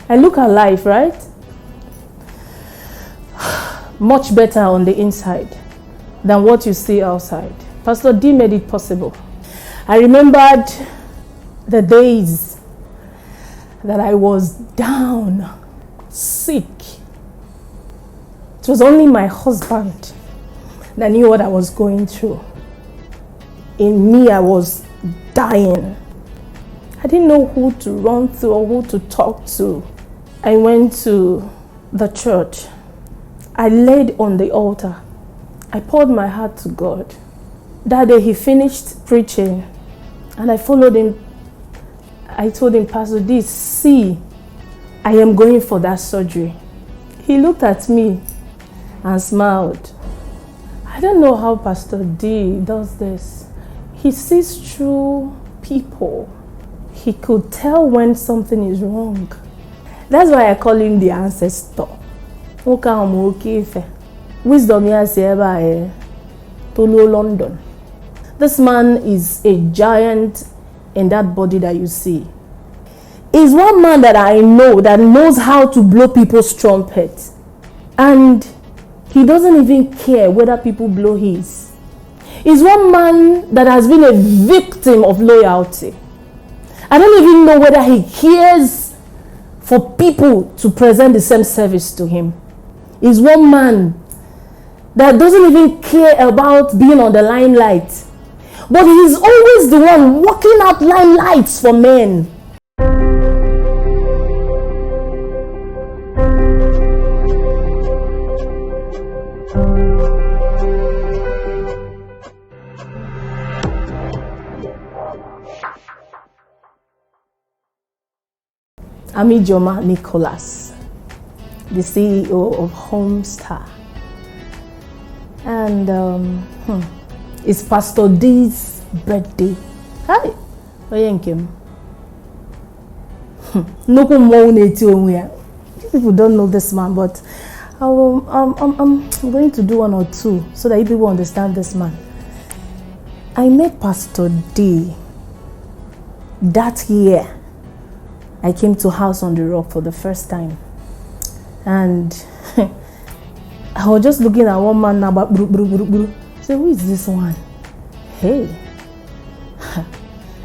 I look at life, right? Much better on the inside than what you see outside. Pastor D made it possible. I remembered the days that I was down, sick. It was only my husband that knew what I was going through. In me, I was dying. I didn't know who to run to or who to talk to. I went to the church. I laid on the altar. I poured my heart to God. That day he finished preaching and I followed him. I told him, Pastor D, see, I am going for that surgery. He looked at me and smiled. I don't know how Pastor D does this. He sees through people. He could tell when something is wrong. That's why I call him the ancestor. Wisdom to London. This man is a giant in that body that you see. He's one man that I know that knows how to blow people's trumpet. And he doesn't even care whether people blow his. He's one man that has been a victim of loyalty. I don't even know whether he cares for people to present the same service to him. He's one man that doesn't even care about being on the limelight. But he's always the one working out limelights for men. I'm Ijeoma Nicholas, the CEO of Homestar. And it's Pastor D's birthday. Hi, Oyenkem. People don't know this man, but I'm going to do one or two so that you people understand this man. I met Pastor D that year. I came to House on the Rock for the first time. And I was just looking at one man now, but I said, who is this one? Hey.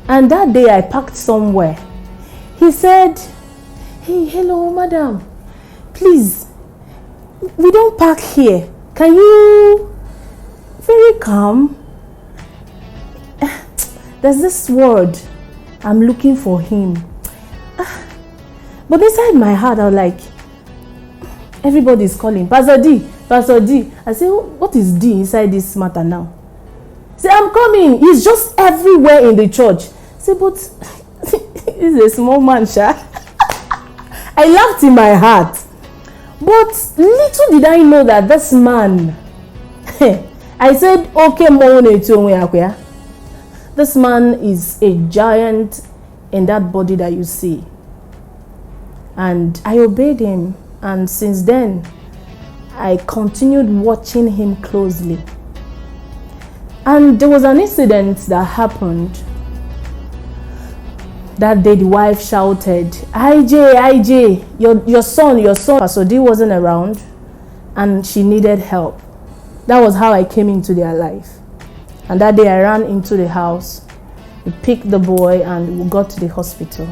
And that day I parked somewhere. He said, hey, hello, madam. Please, we don't park here. Can you, very calm. There's this word. I'm looking for him. But inside my heart, I was like, everybody's calling, Pastor D, Pastor D. I say, what is D inside this matter now? Say, I'm coming. He's just everywhere in the church. Say, but he's a small man, Sha. I laughed in my heart. But little did I know that this man, I said, okay, this man is a giant in that body that you see. And I obeyed him, and since then I continued watching him closely. And there was an incident that happened. That day the wife shouted, IJ, your son. Pastor D wasn't around and she needed help. That was how I came into their life. And that day I ran into the house. We picked the boy and we got to the hospital.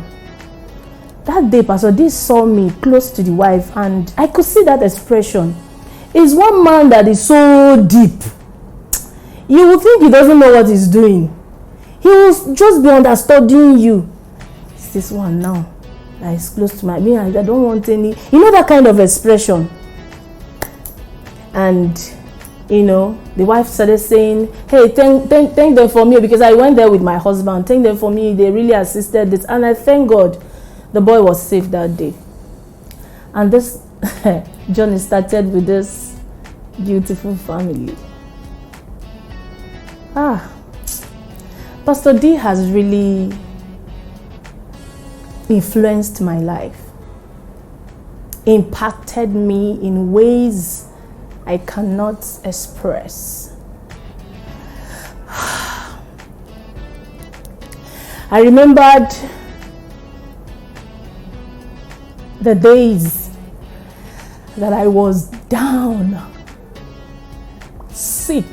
That day, Pastor D saw me close to the wife and I could see that expression. It's one man that is so deep. You would think he doesn't know what he's doing. He will just be understudying you. It's this one now that is close to me. I don't want any, that kind of expression. And, the wife started saying, hey, thank them for me, because I went there with my husband. Thank them for me. They really assisted this. And I thank God. The boy was safe that day. And this journey started with this beautiful family. Pastor D has really influenced my life, impacted me in ways I cannot express. I remembered the days that I was down, sick.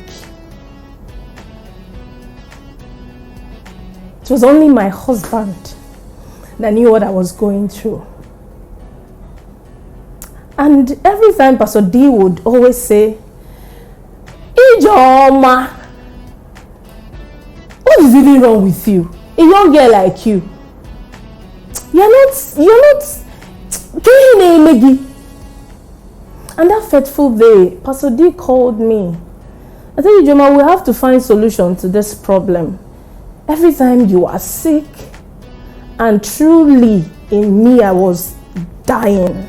It was only my husband that knew what I was going through. And every time Pastor D would always say, Ijeoma, what is even wrong with you? A young girl like you. You're not Maggie. And that fateful day, Pastor D called me. I said, Ijeoma, we have to find solution to this problem. Every time you are sick, and truly in me I was dying.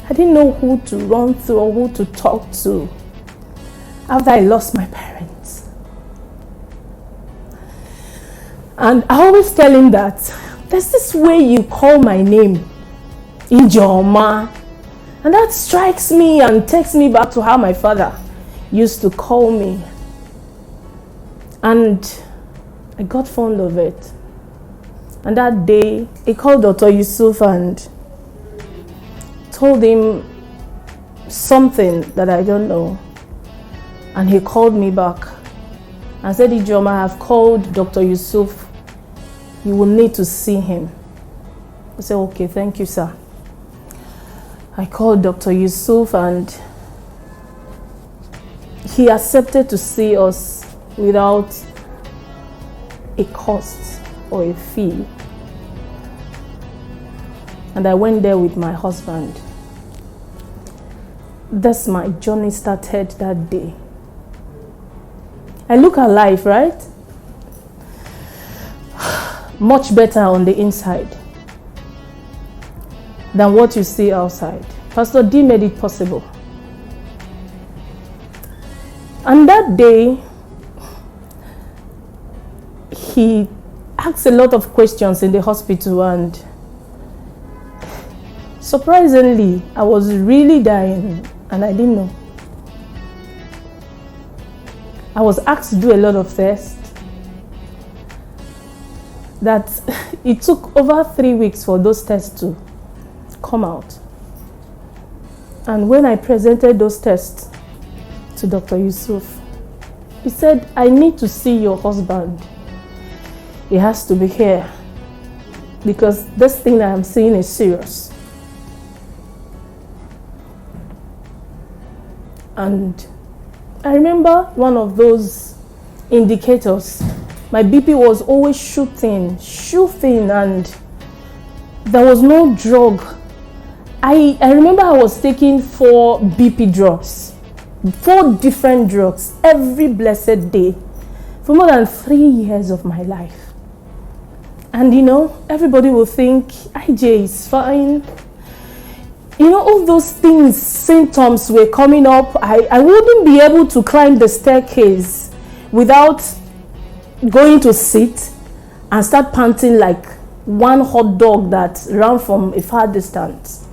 I didn't know who to run to or who to talk to after I lost my parents. And I always tell him that there's this way you call my name, Ijeoma, and that strikes me and takes me back to how my father used to call me. And I got fond of it. And that day, he called Dr. Yusuf and told him something that I don't know. And he called me back and said, Ijeoma, I have called Dr. Yusuf. You will need to see him. I said, okay, thank you, sir. I called Dr. Yusuf and he accepted to see us without a cost or a fee. And I went there with my husband. Thus my journey started that day. I look at life, right? Much better on the inside than what you see outside. Pastor D made it possible. And that day, he asked a lot of questions in the hospital, and surprisingly, I was really dying and I didn't know. I was asked to do a lot of tests that it took over 3 weeks for those tests to come out. And when I presented those tests to Dr. Yusuf, he said, I need to see your husband. He has to be here because this thing that I'm seeing is serious. And I remember one of those indicators. My BP was always shooting, and there was no drug. I remember I was taking 4 BP drugs, 4 different drugs every blessed day for more than 3 years of my life. And everybody will think, IJ is fine. All those things, symptoms were coming up. I wouldn't be able to climb the staircase without going to sit and start panting like one hot dog that ran from a far distance.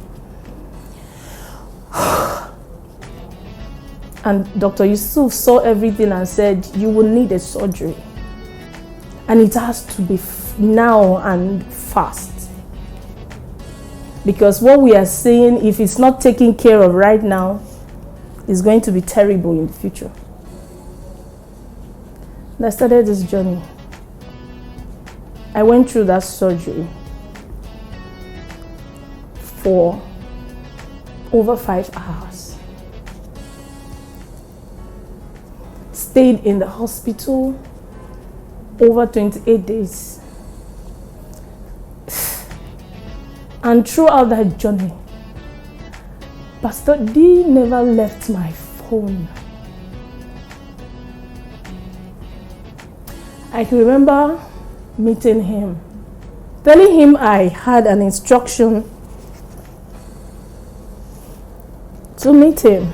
And Dr. Yusuf saw everything and said, you will need a surgery. And it has to be now and fast. Because what we are seeing, if it's not taken care of right now, is going to be terrible in the future. And I started this journey. I went through that surgery for over 5 hours. Stayed in the hospital over 28 days. And throughout that journey, Pastor D never left my phone. I can remember meeting him, telling him I had an instruction to meet him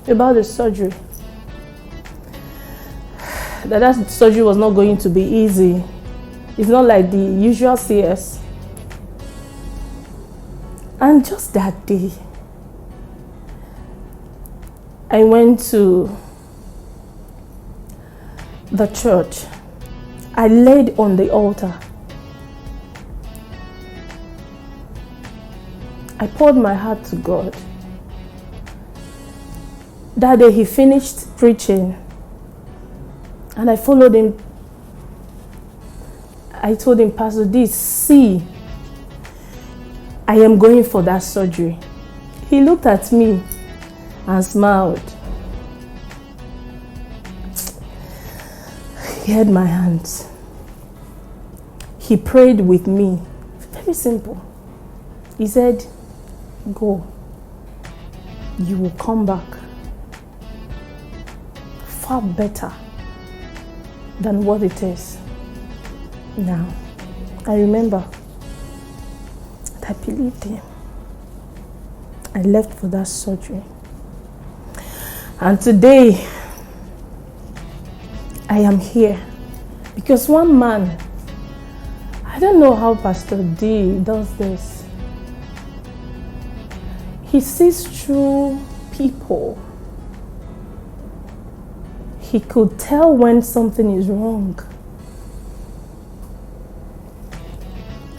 about the surgery. That surgery was not going to be easy. It's not like the usual CS. And just that day, I went to the church. I laid on the altar. I poured my heart to God. That day he finished preaching and I followed him. I told him, Pastor D, see, I am going for that surgery. He looked at me and smiled. He held my hands. He prayed with me. Very simple. He said, go. You will come back far better than what it is now. I remember that I believed him. I left for that surgery. And today, I am here because one man, I don't know how Pastor D does this. He sees through people. He could tell when something is wrong.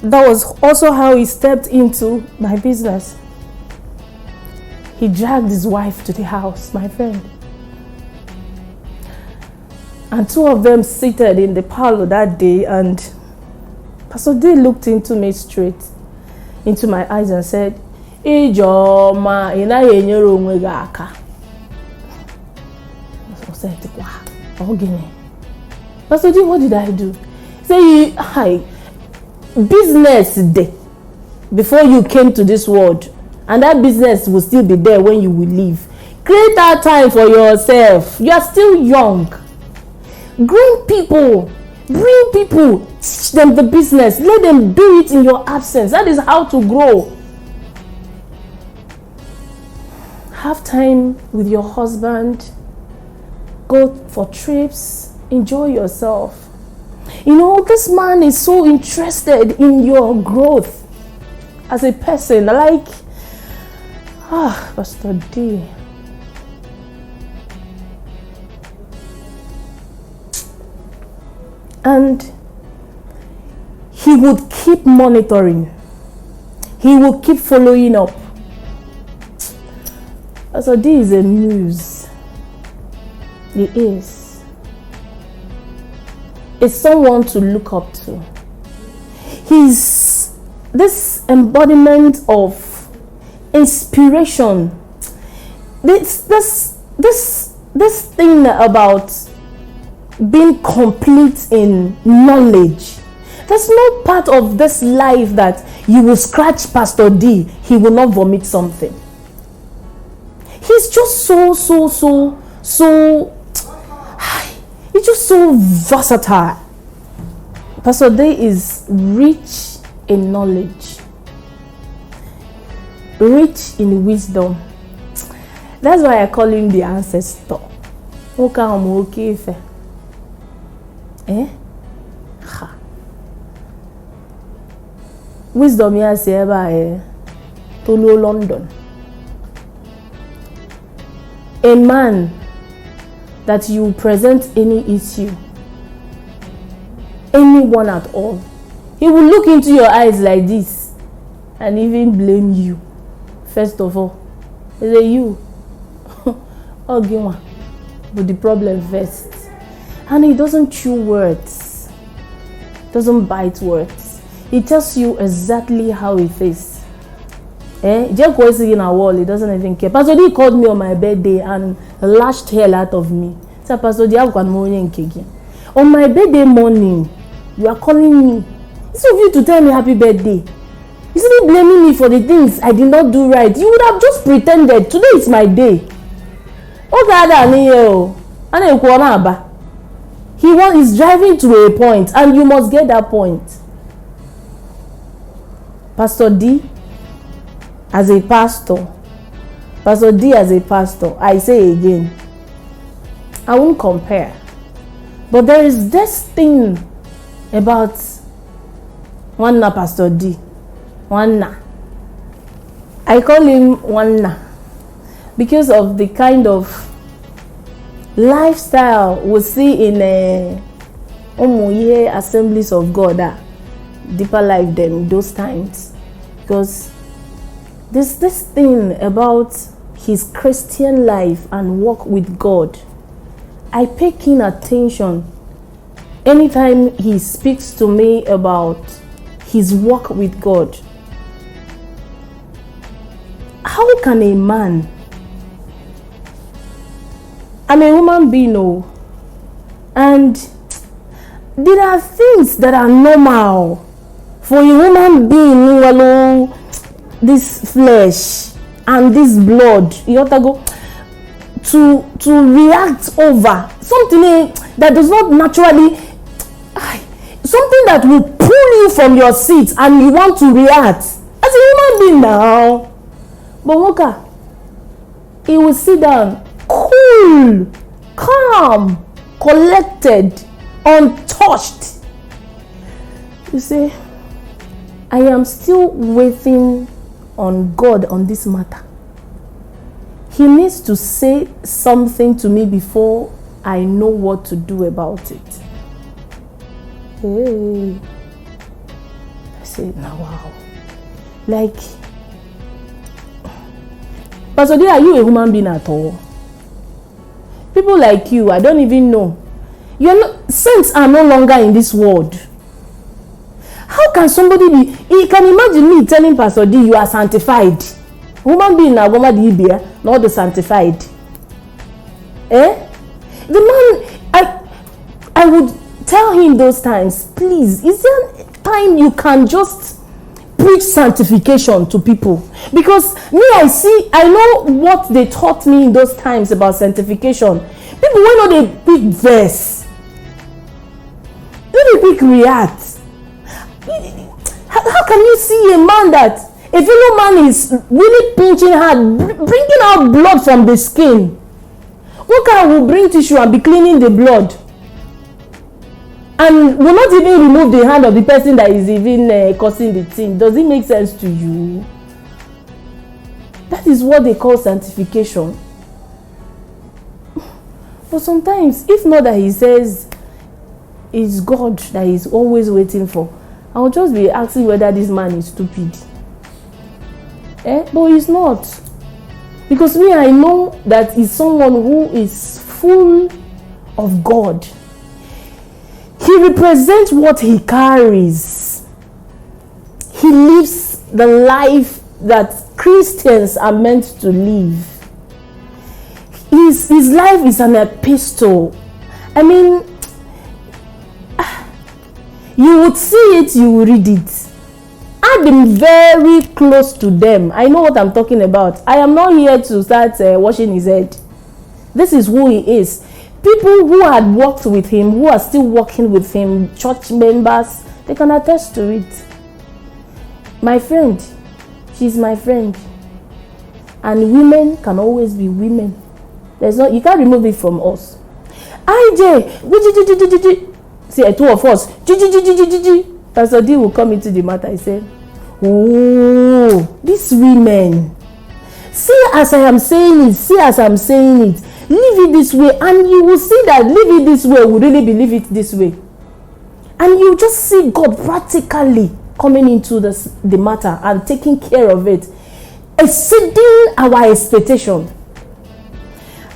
That was also how he stepped into my business. He dragged his wife to the house, my friend. And two of them seated in the parlor that day, and Pastor D looked into me straight, into my eyes and said, Ijeoma, I said, wow, Pastor D, what did I do? Say, hi, business day before you came to this world, and that business will still be there when you will leave. Create that time for yourself. You are still young. Bring people, teach them the business. Let them do it in your absence. That is how to grow. Have time with your husband. Go for trips. Enjoy yourself. You know, this man is so interested in your growth as a person. Like, Pastor D. And he would keep monitoring. He will keep following up. Pastor D is a muse. He is. It's someone to look up to. He's this embodiment of inspiration. This thing about being complete in knowledge. There's no part of this life that you will scratch Pastor D, he will not vomit something. He's just so he's just so versatile. Pastor D is rich in knowledge, rich in wisdom. That's why I call him the ancestor. Wisdom yes to London. A man that you present any issue, anyone at all, he will look into your eyes like this and even blame you. First of all, he say you but the problem first. And he doesn't chew words, doesn't bite words. He tells you exactly how it is. Just going in a wall, he doesn't even care. Pastor D called me on my birthday and lashed hell out of me. So Pastor D, I've got morning cake. On my birthday morning, you are calling me. Instead of you to tell me happy birthday, you still blaming me for the things I did not do right. You would have just pretended today is my day. He's driving to a point, and you must get that point. Pastor D, as a pastor, I say again, I won't compare. But there is this thing about Wanna Pastor D. Wanna. I call him Wanna because of the kind of lifestyle we see in assemblies of God, deeper life than those times. Because there's this thing about his Christian life and walk with God. I pay keen attention anytime he speaks to me about his walk with God. How can a man, I'm a human being, and there are things that are normal for a human being, this flesh and this blood, you have to go to react over something that does not naturally, something that will pull you from your seat and you want to react as a human being now. But Woka, he will sit down, cool, calm, collected, untouched. You say, I am still waiting on God on this matter. He needs to say something to me before I know what to do about it. Hey. I said, now wow. Like, Pastor D, are you a human being at all? People like you, I don't even know. Saints are no longer in this world. How can somebody be? You can imagine me telling Pastor D, you are sanctified. Human being na goma di bear, not the sanctified. The man, I would tell him those times, please, is there time you can just preach sanctification to people? Because me, I know what they taught me in those times about sanctification. People will know they pick verse. They pick react. How can you see a man that a fellow man is really pinching hard, bringing out blood from the skin? One guy will bring tissue and be cleaning the blood, and will not even remove the hand of the person that is even causing the thing. Does it make sense to you? That is what they call sanctification. But sometimes, if not that he says it's God that he's always waiting for, I'll just be asking whether this man is stupid. But he's not. Because me, I know that he's someone who is full of God. He represents what he carries. He lives the life that Christians are meant to live. His life is an epistle. I mean, you would see it, you will read it. I've been very close to them. I know what I'm talking about. I am not here to start washing his head. This is who he is. People who had worked with him, who are still working with him, church members, they can attest to it. My friend, she's my friend. And women can always be women. You can't remove it from us. See, two of us. Pastor D will come into the matter. I said, oh, these women. See as I am saying it. See as I'm saying it. Leave it this way. And you will see that leave it this way will really believe it this way. And you just see God practically coming into the matter and taking care of it, exceeding our expectation.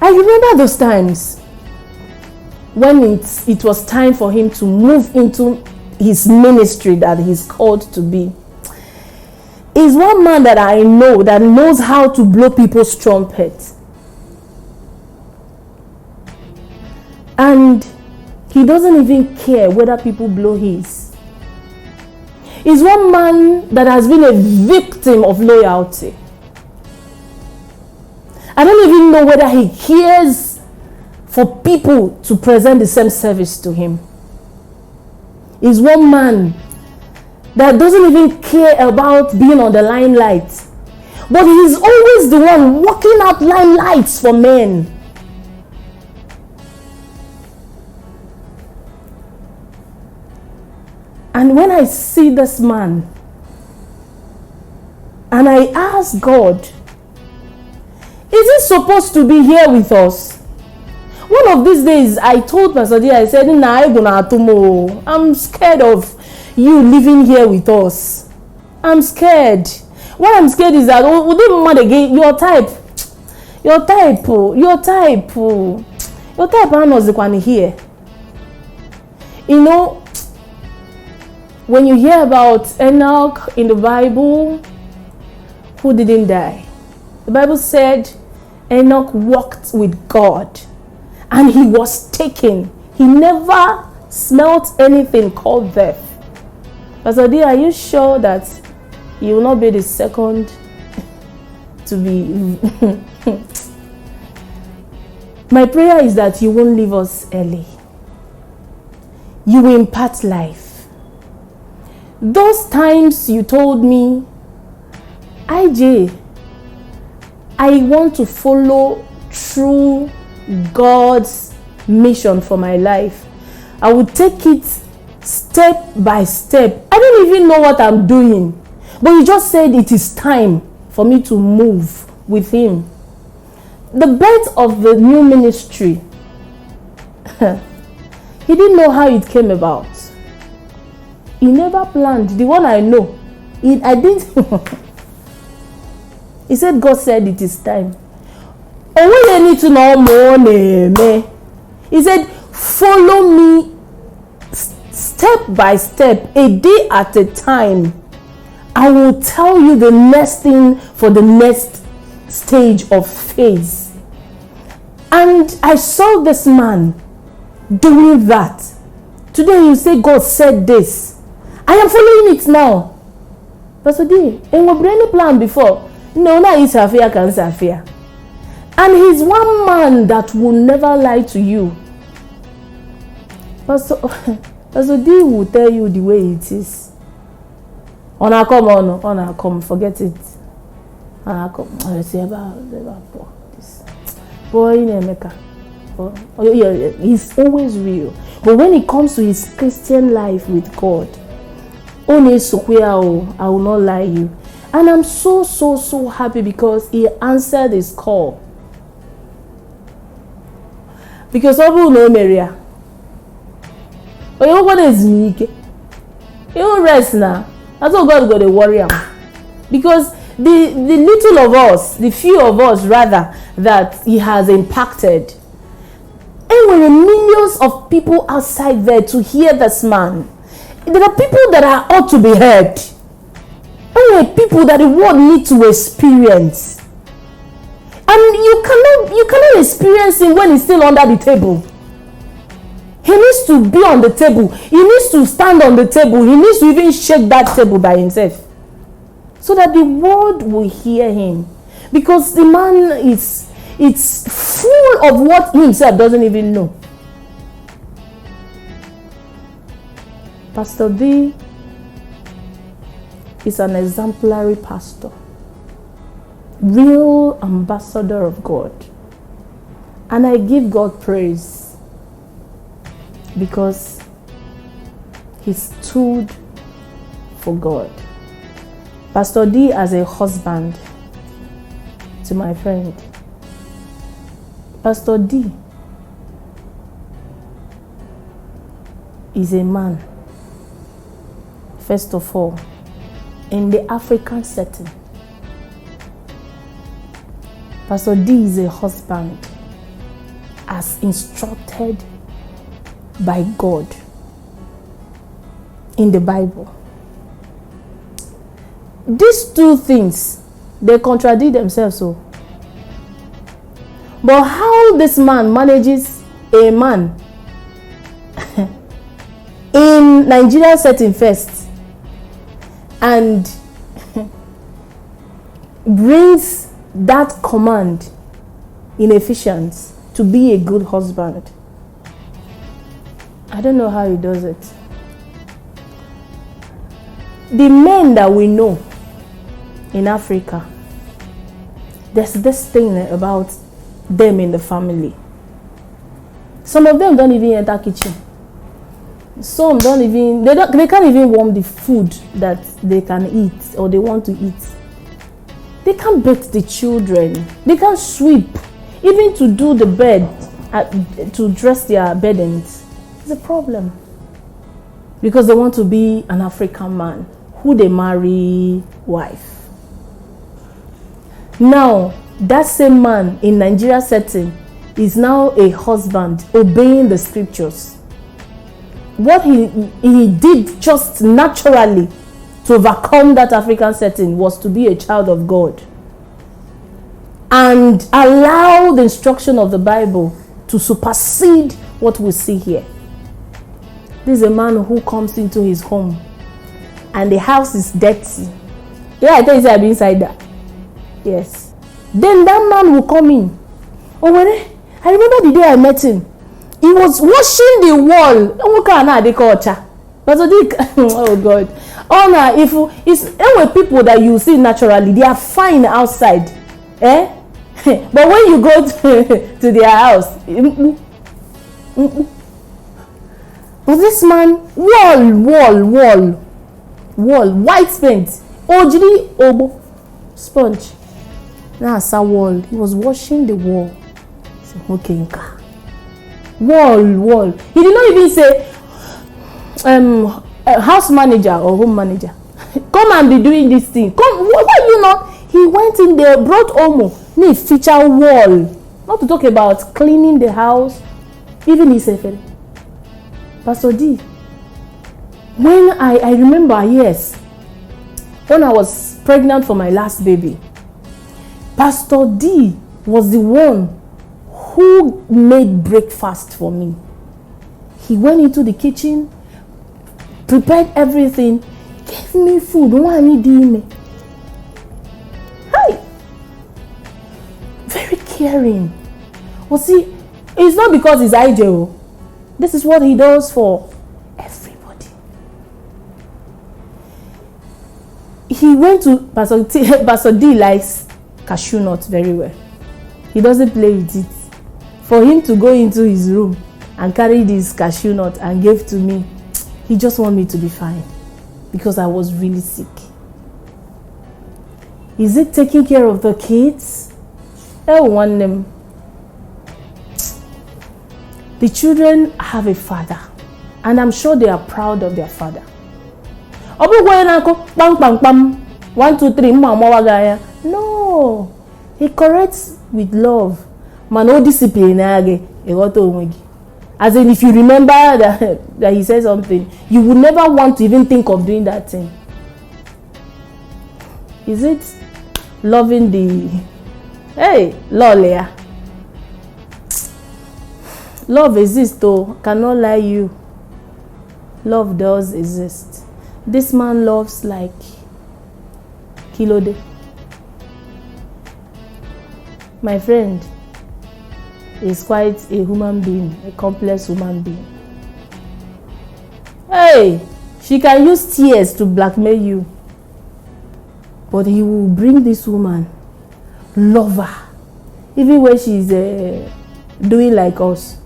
I remember those times when it was time for him to move into his ministry that he's called to be. He's one man that I know that knows how to blow people's trumpets. And he doesn't even care whether people blow his. He's one man that has been a victim of loyalty. I don't even know whether he cares for people to present the same service to him. He's one man that doesn't even care about being on the limelight. But he's always the one working out limelights for men. And when I see this man, and I ask God, is he supposed to be here with us? One of these days, I told Pastor D, I said, I'm scared of you living here with us. I'm scared. What I'm scared is that would they mad again? Your type, I was the one here. You know, when you hear about Enoch in the Bible, who didn't die? The Bible said Enoch walked with God and he was taken. He never smelt anything called death. Pastor D, are you sure that you will not be the second to be? My prayer is that you won't leave us early. You will impart life. Those times you told me, IJ, I want to follow through God's mission for my life. I will take it step by step. I don't even know what I'm doing. But you just said it is time for me to move with him. The birth of the new ministry, he didn't know how it came about. He never planned. The one I know, I didn't. He said, God said it is time. Oh, we need to know more. He said, follow me step by step, a day at a time. I will tell you the next thing for the next stage of phase. And I saw this man doing that. Today you say God said this. I am following it now. Pastor D, and we any plan before. No, now it's Safia can Safia. And he's one man that will never lie to you. Pastor D will tell you the way it is. On our come, forget it. On our come, I say about this boy in America. He's always real. But when it comes to his Christian life with God, I will not lie you. And I'm so happy because he answered his call. Because of who know Maria. But you know what is me? You don't rest now. That's what God got to worry about. Because the little of us, the few of us rather, that he has impacted. And there are millions of people outside there to hear this man. There are people that are ought to be heard. And there are people that the world needs to experience. And you cannot experience him when he's still under the table. He needs to be on the table. He needs to stand on the table. He needs to even shake that table by himself. So that the world will hear him. Because the man it's full of what he himself doesn't even know. Pastor D is an exemplary pastor. Real ambassador of God. And I give God praise because he stood for God. Pastor D as a husband to my friend. Pastor D is a man, first of all, in the African setting. Pastor D is a husband as instructed by God in the Bible. These two things, they contradict themselves. So, but how this man manages a man in Nigeria setting first and brings that command in Ephesians to be a good husband. I don't know how he does it. The men that we know in Africa, there's this thing about them in the family. Some of them don't even enter kitchen. Some don't even, they can't even warm the food that they can eat or they want to eat. They can't bathe the children. They can't sweep. Even to do the bed, to dress their beddings. It's a problem. Because they want to be an African man who they marry wife. Now, that same man in Nigeria setting is now a husband obeying the scriptures. What he did just naturally to overcome that African setting was to be a child of God and allow the instruction of the Bible to supersede what we see here. This is a man who comes into his home and the house is dirty. Yeah, I tell you, I've been inside that. Yes. Then that man will come in. Oh, I remember the day I met him. He was washing the wall. Oh God. Oh no, if it's anyway, people that you see naturally, they are fine outside. But when you go to their house, but this man, wall, white paint, ojiri obo, sponge. Now a wall. He was washing the wall. Okay, wall. He did not even say house manager or home manager. Come and be doing this thing. Come, why you not? He went in there, brought Omo, me feature wall. Not to talk about cleaning the house. Even he said, Pastor D, when I remember, yes, when I was pregnant for my last baby, Pastor D was the one who made breakfast for me. He went into the kitchen, prepared everything, gave me food. Hi! Very caring. Well, see, it's not because he's IJO. This is what he does for everybody. He went to Pastor D likes cashew nuts very well. He doesn't play with it. For him to go into his room and carry this cashew nut and give to me, he just wanted me to be fine because I was really sick. Is it taking care of the kids? I want them. The children have a father, and I'm sure they are proud of their father. No, he corrects with love. Man, no discipline. As in, if you remember that he said something, you would never want to even think of doing that thing. Is it loving the... Hey, Lolia. Love exists though. Cannot lie you. Love does exist. This man loves like Kilode. My friend is quite a human being, a complex human being. Hey, she can use tears to blackmail you. But he will bring this woman, love her. Even when she's doing like us,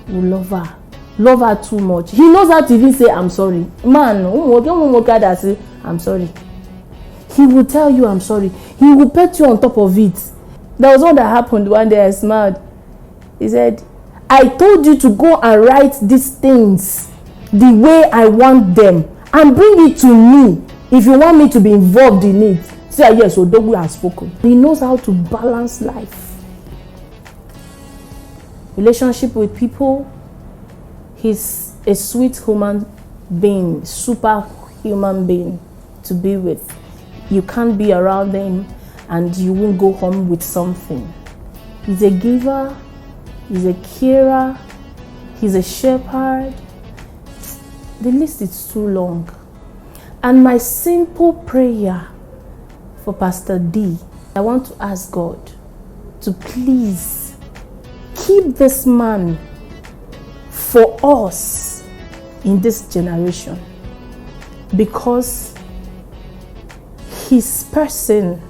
will love her. Love her too much. He knows how to even say, I'm sorry. Man, I'm sorry. He will tell you, I'm sorry. He will pet you on top of it. There was one that happened one day. I smiled. He said, I told you to go and write these things the way I want them and bring it to me if you want me to be involved in it. Say, yes, Odogwu has spoken. He knows how to balance life. Relationship with people. He's a sweet human being, super human being to be with. You can't be around him and you won't go home with something. He's a giver. He's a carer. He's a shepherd. The list is too long. And my simple prayer for Pastor D, I want to ask God to please keep this man for us in this generation, because his person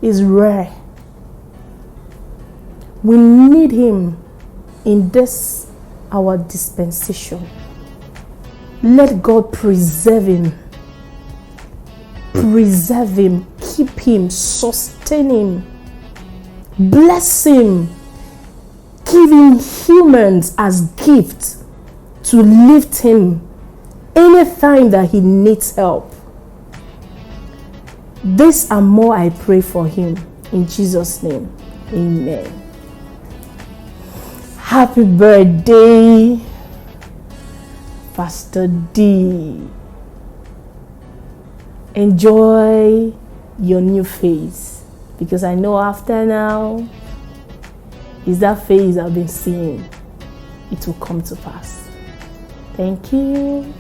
is rare. We need him in this our dispensation. Let God preserve him, keep him, sustain him, bless him, give him humans as gifts to lift him anytime that he needs help. This and more I pray for him In Jesus' name, amen. Happy birthday, Pastor D. Enjoy your new phase, because I know after now is that phase I've been seeing. It will come to pass. Thank you.